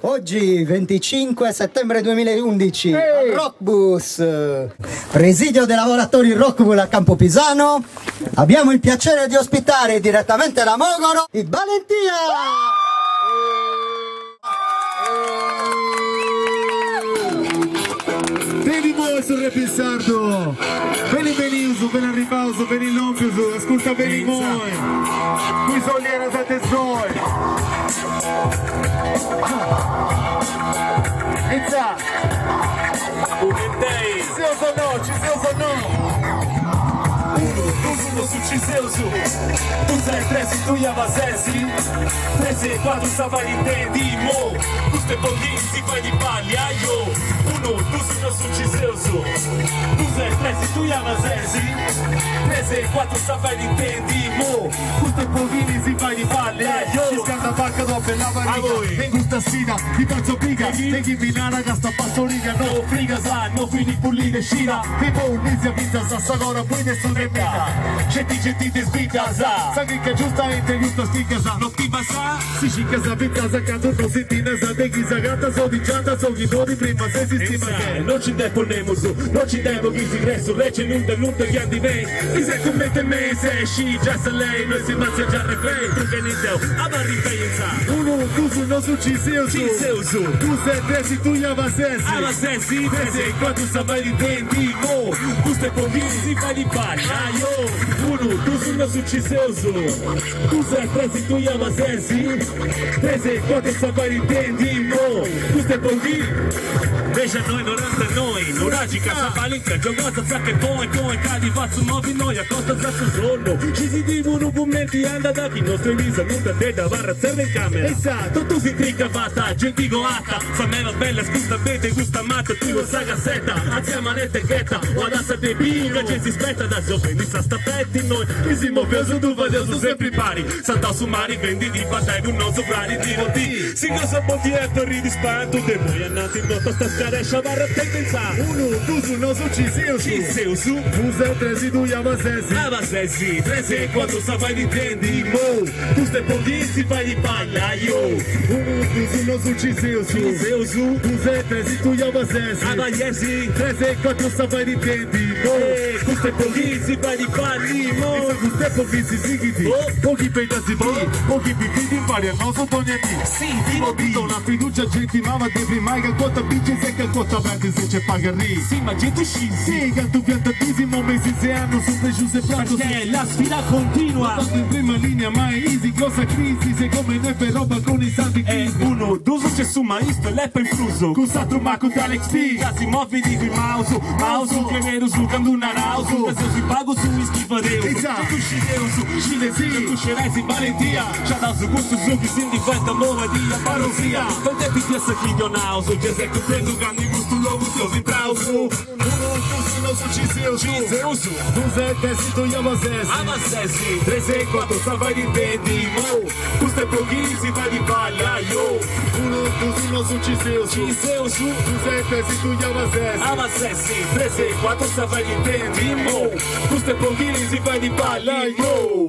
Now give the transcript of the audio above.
Oggi 25 settembre 2011 al Rockbus, presidio dei lavoratori Rockwool a Campopisano, abbiamo il piacere di ospitare direttamente da Mogoro il Valentia! Vedi voi sul rap in sardo, veni Beniuso, ben arrivato, veni Lompiuso, ascolta bene voi, qui sono gli erasate zoi. Inizia! Ci seus ou não? Ci seus ou não? Uno ci seusu. Tu sei 13, tu Yavazesi 13 e 4 Savali intendi mo. Questo è pochino si fai di pagliaio. Uno, tu sono su ci seusu. Tu sei 13, tu Yavazesi 13 e 4 Savali intendi mo. Questo è pochino si fai di pagliaio. Ci scanda vacca dopo la variga, in questa sfida ti faccio piga, neghi minara che sta passo riga, no friga sa, no fini pulire scina, tipo un'izia vita sa sagora, poi nessuno è mica. C'è ti spicca sa, sa che giustamente giusto stica sa, non ti va sa, si scicca sa vita sa quando non si tina sa, neghi sa gatta, so di gianta, so chi non di prima, se si stima che non ci deponemo su, non ci devo chi si ingresso, rece l'unda che andi me, mi sei commette me, se sci, già se lei, noi si mazza già refrei, tu che ne deo, amarri pensa. Uno, tu sono su ci seusu, tu sei 13, tu Yavazesi, Avazesi, 13 e 4 Savali intendi mo. Questo è pochino si fa di pagliaio. Uno, tu sono su ci seusu. Tu sei 13, tu Yavazesi 13 e 4 Savali intendi mo. Questo è pochino. Veja noi, norante noi, noragica, sapalinca, giocata, sa che poi, cadi, faccio nuovi noi, a costa za su giorno. Ci si divono commenti, anda da chi nostro visa, non da te da barra, serve in camera. Esatto, tu si tricca, basta, gentigo atta, fa meno bella, scusa bete, gusta matta, tu lo sa gazzetta, anzi manette ghetta, o adesso te pica, ci si spetta da sopra, mi sa stafetti noi, mi si muove su tu, vado su sempre pari, salta su mari, vendi di battaglia, un non sovrani, tiro di, si cosa bottietto, ridi spanto, te vuoi annati in nota, sta scarescia, barra, te pensa. Uno, tu sono su ci seusu, tu sei 13, tu Yavazesi, Avazesi, 13 e 4 Savali intendi mo. Questo è pochino si fa di pagliaio. uno, tu sono su ci seusu, tu sei 13, tu Yavazesi, Avazesi, 13 e 4 Savali intendi mo. questo è pochino si fa di paglimo. Questo è pochi si sigiti, pochi pedazzi pochi pipiti impari al nostro toglieti. Sì, Ho detto una fiducia gente ma te prima che quota bici se che quota verde se c'è pagari. sì, ma gente scisi. Sì, che tu piantatissimo mesi se hanno su preciso e prato. Perché la sfida continua. Tanto in prima linea ma è easy, grossa crisi, se come noi per roba con i santi E uno, due c'è su maestro e l'eppa in flusso. con satro ma con Alex P. Casi muovi di mouse, che nero su cando una rauso. Che se si pago su mi schifo deo. Esatto. Tu scideo su, Scilesi. tu scerai in valentia. C'ha da su gusto su che si diventa moradia, parosia. Con te più piazza chi io nauso. Già se che prendo cani gusto logo sto in trauso. Uno, tu sono su ci seusu, tu sei 13, tu Yavazesi, Avazesi, 13 e 4 Savali intendi mo. Questo è pochino si fa di pagliaio. uno, tu sono su ci seusu, tu sei 13, tu Yavazesi, Avazesi, 13 e 4 Savali intendi mo. Questo è pochino si fa di pagliaio.